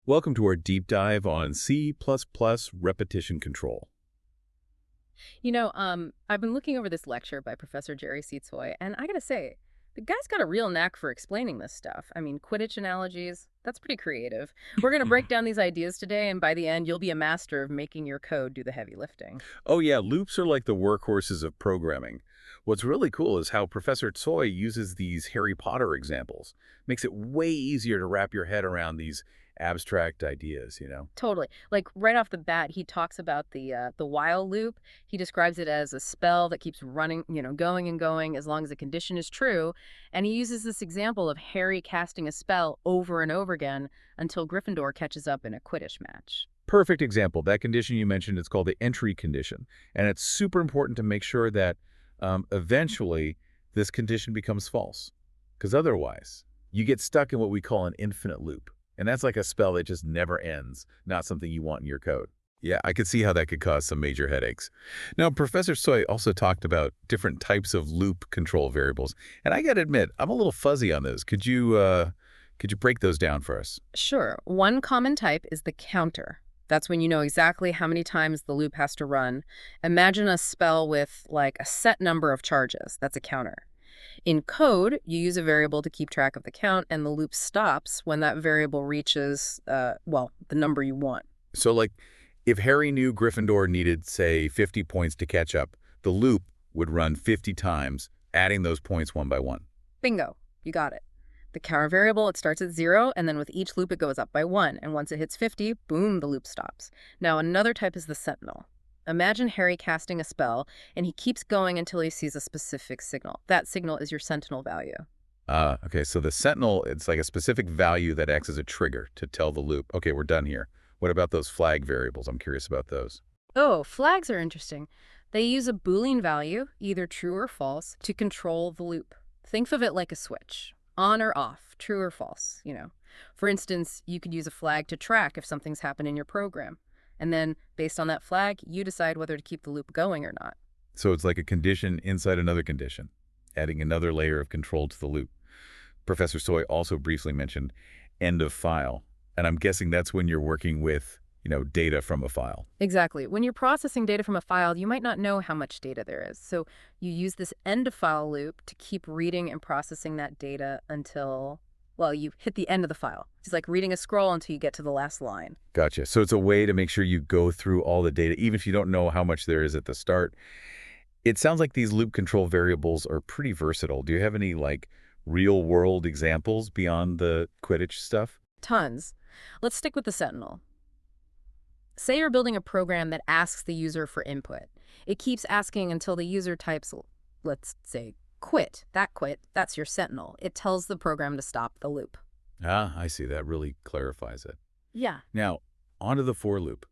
Welcome to our deep dive on C++ repetition control. I've been looking over this lecture by Professor Jerry Seetsoy, and I gotta say, the guy's got a real knack for explaining this stuff. I mean, Quidditch analogies, that's pretty creative. We're gonna break down these ideas today, and by the end, you'll be a master of making your code do the heavy lifting. Oh yeah, loops are like the workhorses of programming. What's really cool is how Professor Tsoi uses these Harry Potter examples. Makes it way easier to wrap your head around these abstract ideas. Totally. Like right off the bat, he talks about the while loop. He describes it as a spell that keeps running, going and going as long as the condition is true. And he uses this example of Harry casting a spell over and over again until Gryffindor catches up in a Quidditch match. Perfect example. That condition you mentioned, it's called the entry condition. And it's super important to make sure that eventually this condition becomes false. Because otherwise, you get stuck in what we call an infinite loop. And that's like a spell that just never ends, not something you want in your code. Yeah, I could see how that could cause some major headaches. Now, Professor Soy also talked about different types of loop control variables. And I got to admit, I'm a little fuzzy on those. Could you break those down for us? Sure. One common type is the counter. That's when you know exactly how many times the loop has to run. Imagine a spell with like a set number of charges. That's a counter. In code, you use a variable to keep track of the count, and the loop stops when that variable reaches, the number you want. So, like, if Harry knew Gryffindor needed, say, 50 points to catch up, the loop would run 50 times, adding those points one by one. Bingo. You got it. The counter variable, it starts at 0, and then with each loop, it goes up by 1. And once it hits 50, boom, the loop stops. Now, another type is the sentinel. Imagine Harry casting a spell, and he keeps going until he sees a specific signal. That signal is your sentinel value. Okay, so the sentinel, it's like a specific value that acts as a trigger to tell the loop, okay, we're done here. What about those flag variables? I'm curious about those. Oh, flags are interesting. They use a Boolean value, either true or false, to control the loop. Think of it like a switch. On or off, true or false. For instance, you could use a flag to track if something's happened in your program. And then, based on that flag, you decide whether to keep the loop going or not. So it's like a condition inside another condition, adding another layer of control to the loop. Professor Soy also briefly mentioned end of file, and I'm guessing that's when you're working with, data from a file. Exactly. When you're processing data from a file, you might not know how much data there is. So you use this end of file loop to keep reading and processing that data until, you hit the end of the file. It's like reading a scroll until you get to the last line. Gotcha. So it's a way to make sure you go through all the data, even if you don't know how much there is at the start. It sounds like these loop control variables are pretty versatile. Do you have any, real-world examples beyond the Quidditch stuff? Tons. Let's stick with the Sentinel. Say you're building a program that asks the user for input. It keeps asking until the user types, let's say, quit. That's your Sentinel. It tells the program to stop the loop. Ah, I see. That really clarifies it. Yeah. Now, onto the for loop.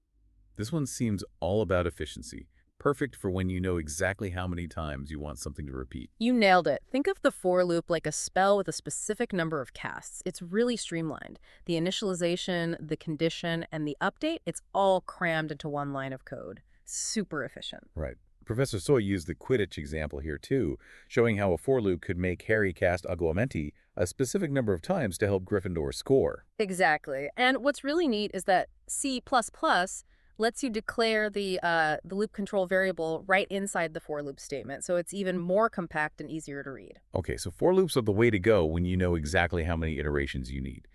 This one seems all about efficiency. Perfect for when you know exactly how many times you want something to repeat. You nailed it. Think of the for loop like a spell with a specific number of casts. It's really streamlined. The initialization, the condition, and the update, it's all crammed into one line of code. Super efficient. Right. Professor Soy used the Quidditch example here too, showing how a for loop could make Harry cast Aguamenti a specific number of times to help Gryffindor score. Exactly. And what's really neat is that C++ lets you declare the loop control variable right inside the for loop statement, so it's even more compact and easier to read. Okay, so for loops are the way to go when you know exactly how many iterations you need.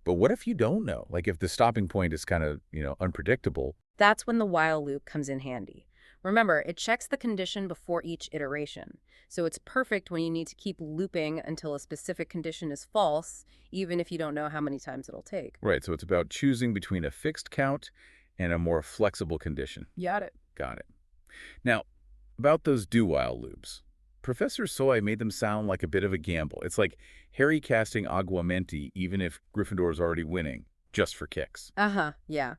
But what if you don't know? Like if the stopping point is kind of, unpredictable? That's when the while loop comes in handy. Remember, it checks the condition before each iteration, so it's perfect when you need to keep looping until a specific condition is false, even if you don't know how many times it'll take. Right, so it's about choosing between a fixed count and a more flexible condition. Got it. Got it. Now, about those do-while loops. Professor Soy made them sound like a bit of a gamble. It's like Harry casting Aguamenti even if Gryffindor is already winning, just for kicks. Yeah.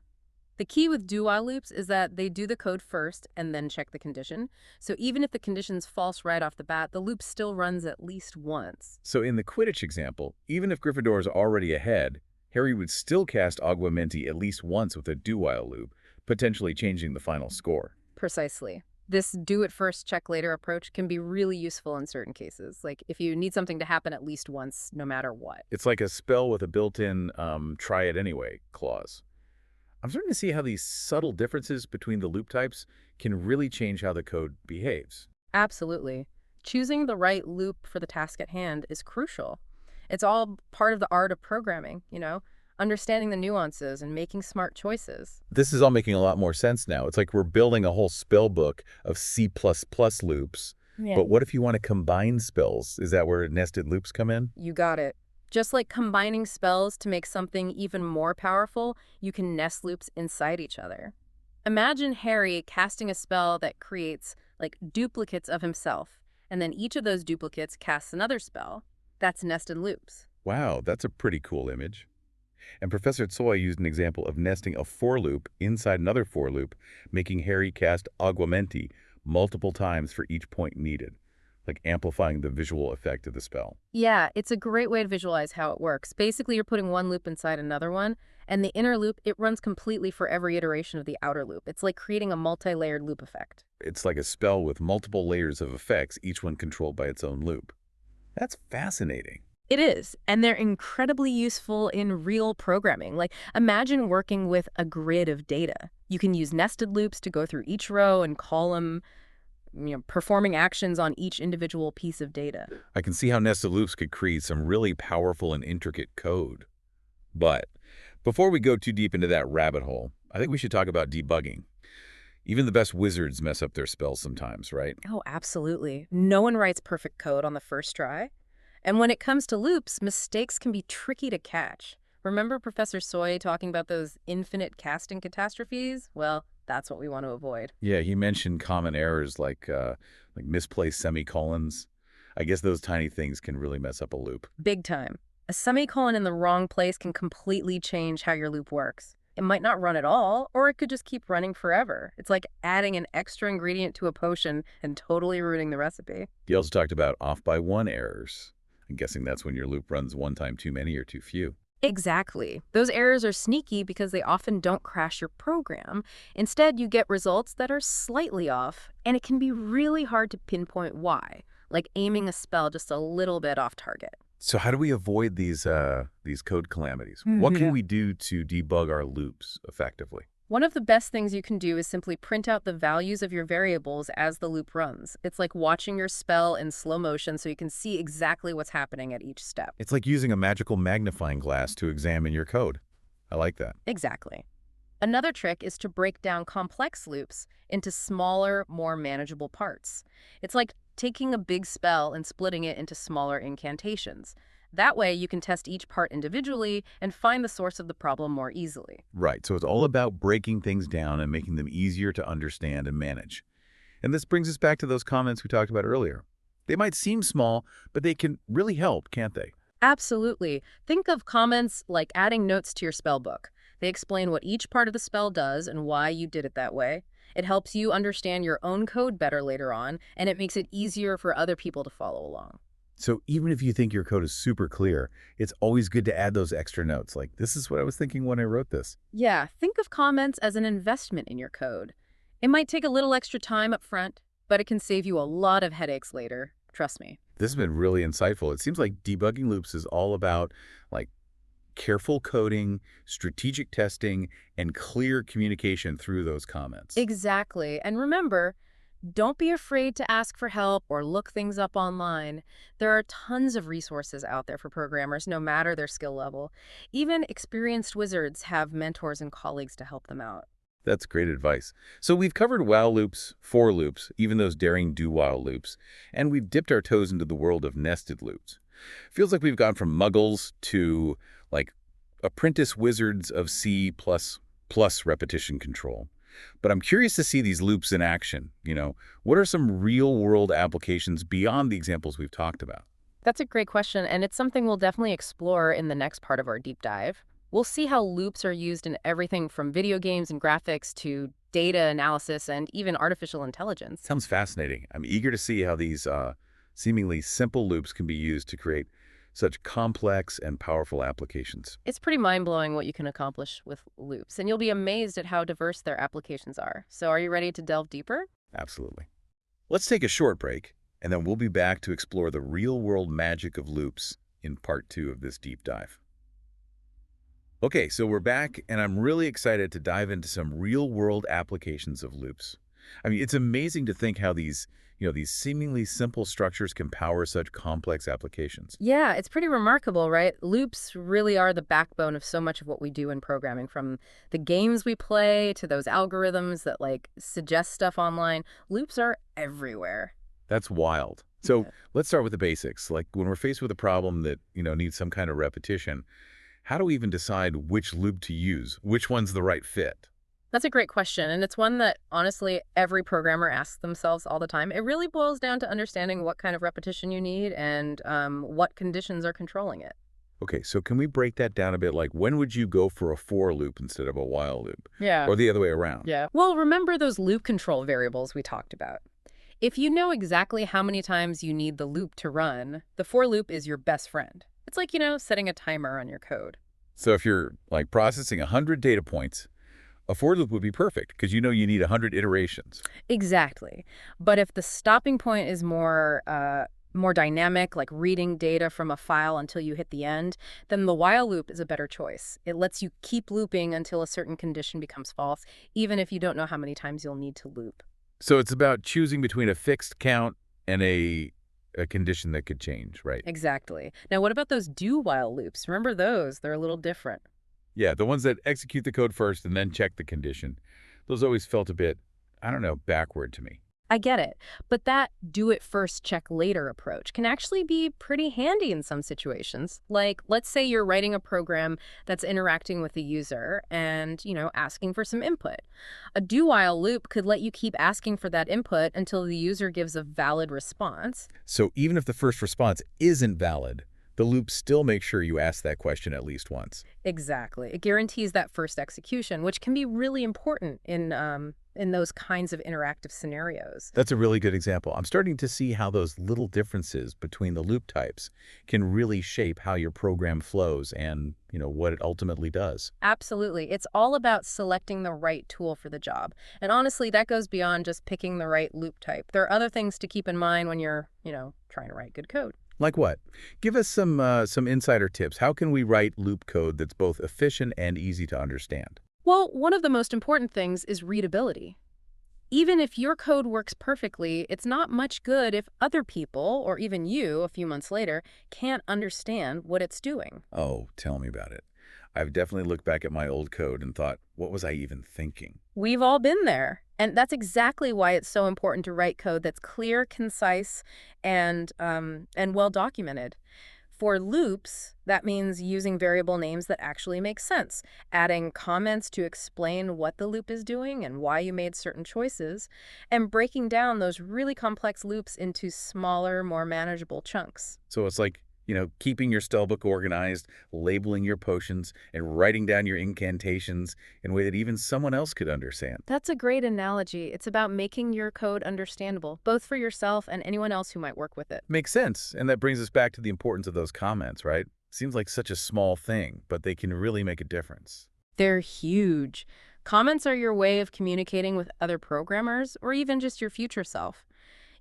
The key with do-while loops is that they do the code first and then check the condition. So even if the condition's false right off the bat, the loop still runs at least once. So in the Quidditch example, even if Gryffindor is already ahead, Harry would still cast Aguamenti at least once with a do-while loop, potentially changing the final score. Precisely. This do-it-first, check-later approach can be really useful in certain cases, like if you need something to happen at least once, no matter what. It's like a spell with a built-in try it anyway clause. I'm starting to see how these subtle differences between the loop types can really change how the code behaves. Absolutely. Choosing the right loop for the task at hand is crucial. It's all part of the art of programming, understanding the nuances and making smart choices. This is all making a lot more sense now. It's like we're building a whole spell book of C++ loops. Yeah. But what if you want to combine spells? Is that where nested loops come in? You got it. Just like combining spells to make something even more powerful, you can nest loops inside each other. Imagine Harry casting a spell that creates, like, duplicates of himself, and then each of those duplicates casts another spell. That's nested loops. Wow, that's a pretty cool image. And Professor Tsoi used an example of nesting a for loop inside another for loop, making Harry cast Aguamenti multiple times for each point needed, like amplifying the visual effect of the spell. Yeah, it's a great way to visualize how it works. Basically, you're putting one loop inside another one, and the inner loop, it runs completely for every iteration of the outer loop. It's like creating a multi-layered loop effect. It's like a spell with multiple layers of effects, each one controlled by its own loop. That's fascinating. It is, and they're incredibly useful in real programming. Like, imagine working with a grid of data. You can use nested loops to go through each row and column, performing actions on each individual piece of data. I can see how nested loops could create some really powerful and intricate code. But before we go too deep into that rabbit hole, I think we should talk about debugging. Even the best wizards mess up their spells sometimes, right? Oh, absolutely. No one writes perfect code on the first try. And when it comes to loops, mistakes can be tricky to catch. Remember Professor Soy talking about those infinite casting catastrophes? Well, that's what we want to avoid. Yeah, he mentioned common errors like misplaced semicolons. I guess those tiny things can really mess up a loop. Big time. A semicolon in the wrong place can completely change how your loop works. It might not run at all, or it could just keep running forever. It's like adding an extra ingredient to a potion and totally ruining the recipe. He also talked about off by one errors. I'm guessing that's when your loop runs one time too many or too few. Exactly. Those errors are sneaky because they often don't crash your program. Instead, you get results that are slightly off, and it can be really hard to pinpoint why, like aiming a spell just a little bit off target. So how do we avoid these code calamities? What can we do to debug our loops effectively? One of the best things you can do is simply print out the values of your variables as the loop runs. It's like watching your spell in slow motion so you can see exactly what's happening at each step. It's like using a magical magnifying glass to examine your code. I like that. Exactly. Another trick is to break down complex loops into smaller, more manageable parts. It's like taking a big spell and splitting it into smaller incantations. That way, you can test each part individually and find the source of the problem more easily. Right, so it's all about breaking things down and making them easier to understand and manage. And this brings us back to those comments we talked about earlier. They might seem small, but they can really help, can't they? Absolutely. Think of comments like adding notes to your spell book. They explain what each part of the spell does and why you did it that way. It helps you understand your own code better later on, and it makes it easier for other people to follow along. So even if you think your code is super clear, it's always good to add those extra notes, like, this is what I was thinking when I wrote this. Yeah, think of comments as an investment in your code. It might take a little extra time up front, but it can save you a lot of headaches later. Trust me. This has been really insightful. It seems like debugging loops is all about, like, careful coding, strategic testing, and clear communication through those comments. Exactly. And remember, don't be afraid to ask for help or look things up online. There are tons of resources out there for programmers, no matter their skill level. Even experienced wizards have mentors and colleagues to help them out. That's great advice. So we've covered while loops, for loops, even those daring do-while loops, and we've dipped our toes into the world of nested loops. Feels like we've gone from muggles to, like, apprentice wizards of C++ repetition control. But I'm curious to see these loops in action. What are some real-world applications beyond the examples we've talked about? That's a great question, and it's something we'll definitely explore in the next part of our deep dive. We'll see how loops are used in everything from video games and graphics to data analysis and even artificial intelligence. Sounds fascinating. I'm eager to see how these seemingly simple loops can be used to create such complex and powerful applications. It's pretty mind-blowing what you can accomplish with loops, and you'll be amazed at how diverse their applications are. So are you ready to delve deeper? Absolutely. Let's take a short break, and then we'll be back to explore the real-world magic of loops in part 2 of this deep dive. Okay, so we're back, and I'm really excited to dive into some real-world applications of loops. I mean, it's amazing to think how these seemingly simple structures can power such complex applications. Yeah, it's pretty remarkable, right? Loops really are the backbone of so much of what we do in programming, from the games we play to those algorithms that suggest stuff online. Loops are everywhere. That's wild. So Yeah. let's start with the basics. Like when we're faced with a problem that, needs some kind of repetition, how do we even decide which loop to use? Which one's the right fit? That's a great question, and it's one that honestly every programmer asks themselves all the time. It really boils down to understanding what kind of repetition you need and what conditions are controlling it. Okay, so can we break that down a bit? Like when would you go for a for loop instead of a while loop? Yeah. Or the other way around? Yeah. Well, remember those loop control variables we talked about. If you know exactly how many times you need the loop to run, the for loop is your best friend. It's like, setting a timer on your code. So if you're like processing 100 data points, a for loop would be perfect because you need 100 iterations. Exactly. But if the stopping point is more dynamic, like reading data from a file until you hit the end, then the while loop is a better choice. It lets you keep looping until a certain condition becomes false, even if you don't know how many times you'll need to loop. So it's about choosing between a fixed count and a condition that could change, right? Exactly. Now, what about those do while loops? Remember those? They're a little different. Yeah, the ones that execute the code first and then check the condition. Those always felt a bit, I don't know, backward to me. I get it, but that do it first, check later approach can actually be pretty handy in some situations. Like, let's say you're writing a program that's interacting with the user and, asking for some input. A do while loop could let you keep asking for that input until the user gives a valid response. So even if the first response isn't valid, the loop still makes sure you ask that question at least once. Exactly. It guarantees that first execution, which can be really important in those kinds of interactive scenarios. That's a really good example. I'm starting to see how those little differences between the loop types can really shape how your program flows and, what it ultimately does. Absolutely. It's all about selecting the right tool for the job. And honestly, that goes beyond just picking the right loop type. There are other things to keep in mind when you're, trying to write good code. Like what? Give us some insider tips. How can we write loop code that's both efficient and easy to understand? Well, one of the most important things is readability. Even if your code works perfectly, it's not much good if other people, or even you a few months later, can't understand what it's doing. Oh, tell me about it. I've definitely looked back at my old code and thought, what was I even thinking? We've all been there. And that's exactly why it's so important to write code that's clear, concise, and well documented. For loops, that means using variable names that actually make sense, adding comments to explain what the loop is doing and why you made certain choices, and breaking down those really complex loops into smaller, more manageable chunks. So it's like, keeping your spellbook organized, labeling your potions, and writing down your incantations in a way that even someone else could understand. That's a great analogy. It's about making your code understandable, both for yourself and anyone else who might work with it. Makes sense. And that brings us back to the importance of those comments, right? Seems like such a small thing, but they can really make a difference. They're huge. Comments are your way of communicating with other programmers or even just your future self.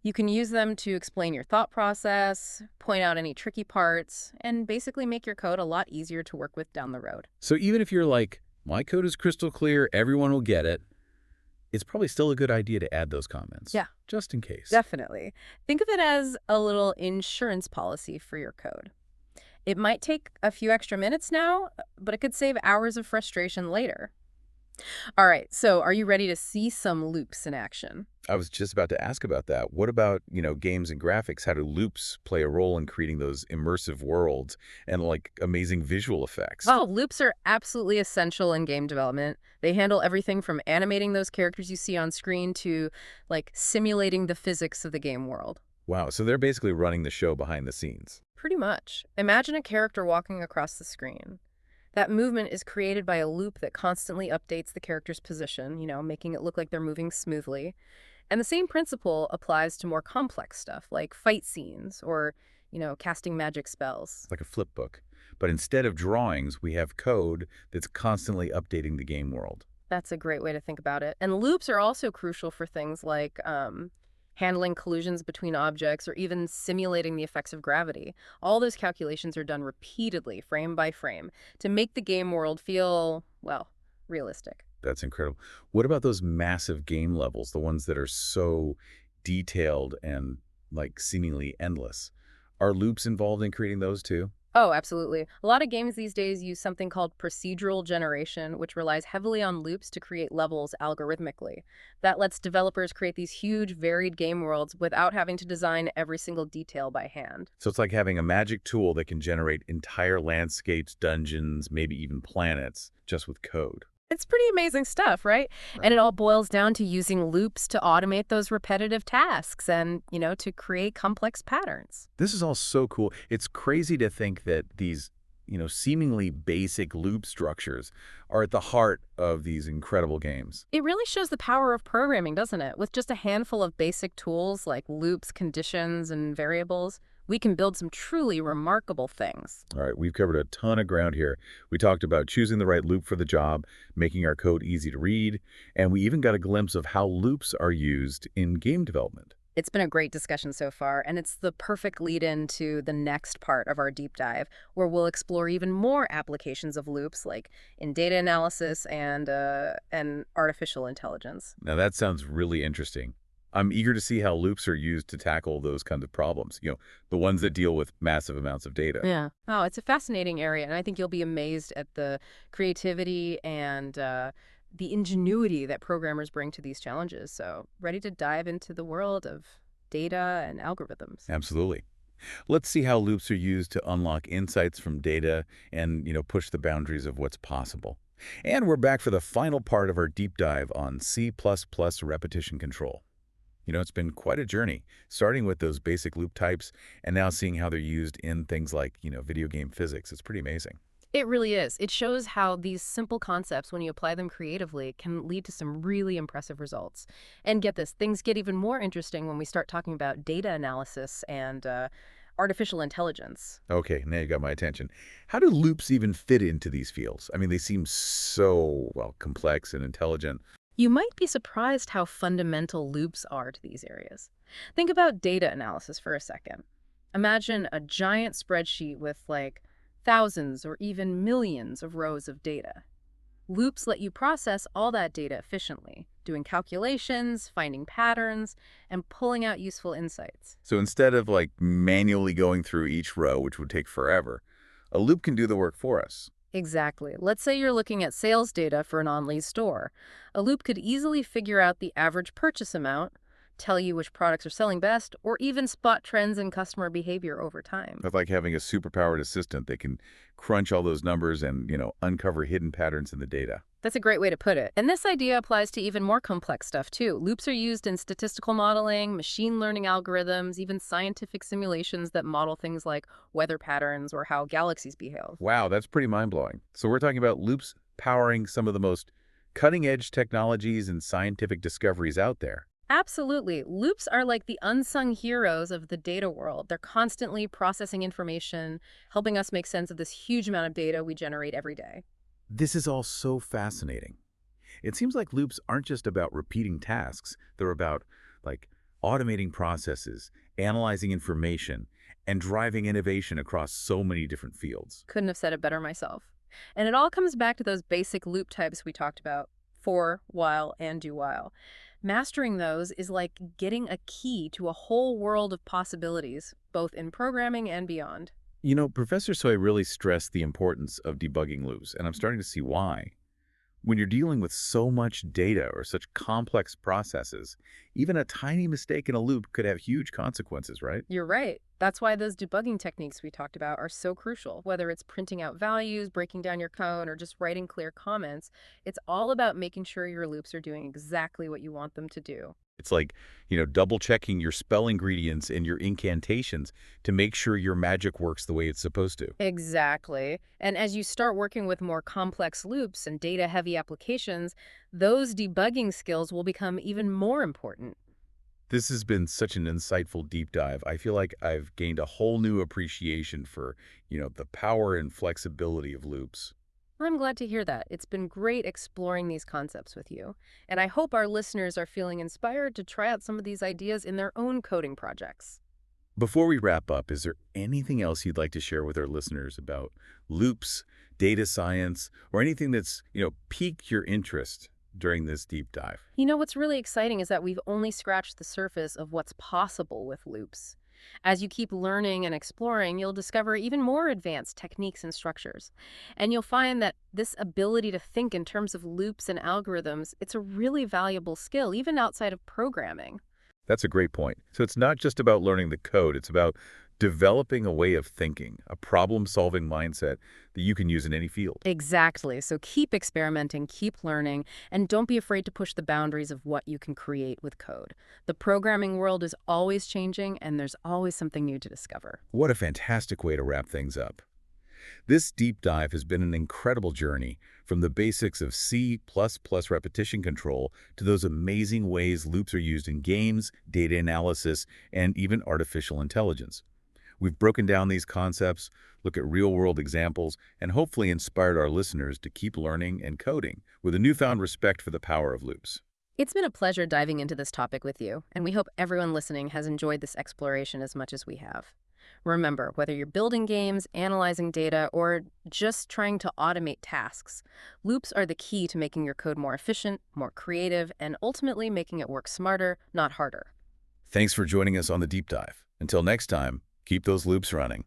You can use them to explain your thought process, point out any tricky parts, and basically make your code a lot easier to work with down the road. So even if you're like, my code is crystal clear, everyone will get it, it's probably still a good idea to add those comments. Yeah, Just in case. definitely. Think of it as a little insurance policy for your code. It might take a few extra minutes now, but it could save hours of frustration later. All right, so are you ready to see some loops in action? I was just about to ask about that. What about, games and graphics? How do loops play a role in creating those immersive worlds and like amazing visual effects? Oh, loops are absolutely essential in game development. They handle everything from animating those characters you see on screen to simulating the physics of the game world. Wow, so they're basically running the show behind the scenes. Pretty much. Imagine a character walking across the screen. That movement is created by a loop that constantly updates the character's position, making it look like they're moving smoothly. And the same principle applies to more complex stuff like fight scenes or, casting magic spells. It's like a flip book. But instead of drawings, we have code that's constantly updating the game world. That's a great way to think about it. And loops are also crucial for things like handling collisions between objects or even simulating the effects of gravity. All those calculations are done repeatedly, frame by frame, to make the game world feel, well, realistic. That's incredible. What about those massive game levels, the ones that are so detailed and like seemingly endless? Are loops involved in creating those too? Oh, absolutely. A lot of games these days use something called procedural generation, which relies heavily on loops to create levels algorithmically. That lets developers create these huge, varied game worlds without having to design every single detail by hand. So it's like having a magic tool that can generate entire landscapes, dungeons, maybe even planets just with code. It's pretty amazing stuff, right? Right. And it all boils down to using loops to automate those repetitive tasks and, to create complex patterns. This is all so cool. It's crazy to think that these, seemingly basic loop structures are at the heart of these incredible games. It really shows the power of programming, doesn't it? With just a handful of basic tools like loops, conditions, and variables, we can build some truly remarkable things. All right, we've covered a ton of ground here. We talked about choosing the right loop for the job, making our code easy to read, and we even got a glimpse of how loops are used in game development. It's been a great discussion so far, and it's the perfect lead in to the next part of our deep dive, where we'll explore even more applications of loops, like in data analysis and artificial intelligence. Now that sounds really interesting. I'm eager to see how loops are used to tackle those kinds of problems, the ones that deal with massive amounts of data. Yeah. Oh, it's a fascinating area, and I think you'll be amazed at the creativity and the ingenuity that programmers bring to these challenges. So, ready to dive into the world of data and algorithms. Absolutely. Let's see how loops are used to unlock insights from data and, push the boundaries of what's possible. And we're back for the final part of our deep dive on C++ repetition control. It's been quite a journey, starting with those basic loop types and now seeing how they're used in things like, video game physics. It's pretty amazing. It really is. It shows how these simple concepts, when you apply them creatively, can lead to some really impressive results. And get this, things get even more interesting when we start talking about data analysis and artificial intelligence. Okay, now you got my attention. How do loops even fit into these fields? I mean, they seem so, well, complex and intelligent. You might be surprised how fundamental loops are to these areas. Think about data analysis for a second. Imagine a giant spreadsheet with like thousands or even millions of rows of data. Loops let you process all that data efficiently, doing calculations, finding patterns, and pulling out useful insights. So instead of like manually going through each row, which would take forever, a loop can do the work for us. Exactly. Let's say you're looking at sales data for an online store. A loop could easily figure out the average purchase amount, tell you which products are selling best, or even spot trends in customer behavior over time. It's like having a superpowered assistant that can crunch all those numbers and, uncover hidden patterns in the data. That's a great way to put it. And this idea applies to even more complex stuff, too. Loops are used in statistical modeling, machine learning algorithms, even scientific simulations that model things like weather patterns or how galaxies behave. Wow, that's pretty mind-blowing. So we're talking about loops powering some of the most cutting-edge technologies and scientific discoveries out there. Absolutely. Loops are like the unsung heroes of the data world. They're constantly processing information, helping us make sense of this huge amount of data we generate every day. This is all so fascinating. It seems like loops aren't just about repeating tasks. They're about, like, automating processes, analyzing information, and driving innovation across so many different fields. Couldn't have said it better myself. And it all comes back to those basic loop types we talked about: for, while, and do while. Mastering those is like getting a key to a whole world of possibilities, both in programming and beyond. Professor Soy really stressed the importance of debugging loops, and I'm starting to see why. When you're dealing with so much data or such complex processes, even a tiny mistake in a loop could have huge consequences, right? You're right. That's why those debugging techniques we talked about are so crucial. Whether it's printing out values, breaking down your code, or just writing clear comments, it's all about making sure your loops are doing exactly what you want them to do. It's like, double checking your spell ingredients and your incantations to make sure your magic works the way it's supposed to. Exactly. And as you start working with more complex loops and data-heavy applications, those debugging skills will become even more important. This has been such an insightful deep dive. I feel like I've gained a whole new appreciation for, the power and flexibility of loops. I'm glad to hear that. It's been great exploring these concepts with you. And I hope our listeners are feeling inspired to try out some of these ideas in their own coding projects. Before we wrap up, is there anything else you'd like to share with our listeners about loops, data science, or anything that's piqued your interest during this deep dive? What's really exciting is that we've only scratched the surface of what's possible with loops. As you keep learning and exploring, you'll discover even more advanced techniques and structures. And you'll find that this ability to think in terms of loops and algorithms, it's a really valuable skill, even outside of programming. That's a great point. So it's not just about learning the code, it's about developing a way of thinking, a problem-solving mindset that you can use in any field. Exactly. So keep experimenting, keep learning, and don't be afraid to push the boundaries of what you can create with code. The programming world is always changing, and there's always something new to discover. What a fantastic way to wrap things up. This deep dive has been an incredible journey from the basics of C++ repetition control to those amazing ways loops are used in games, data analysis, and even artificial intelligence. We've broken down these concepts, look at real-world examples, and hopefully inspired our listeners to keep learning and coding with a newfound respect for the power of loops. It's been a pleasure diving into this topic with you, and we hope everyone listening has enjoyed this exploration as much as we have. Remember, whether you're building games, analyzing data, or just trying to automate tasks, loops are the key to making your code more efficient, more creative, and ultimately making it work smarter, not harder. Thanks for joining us on the deep dive. Until next time, keep those loops running.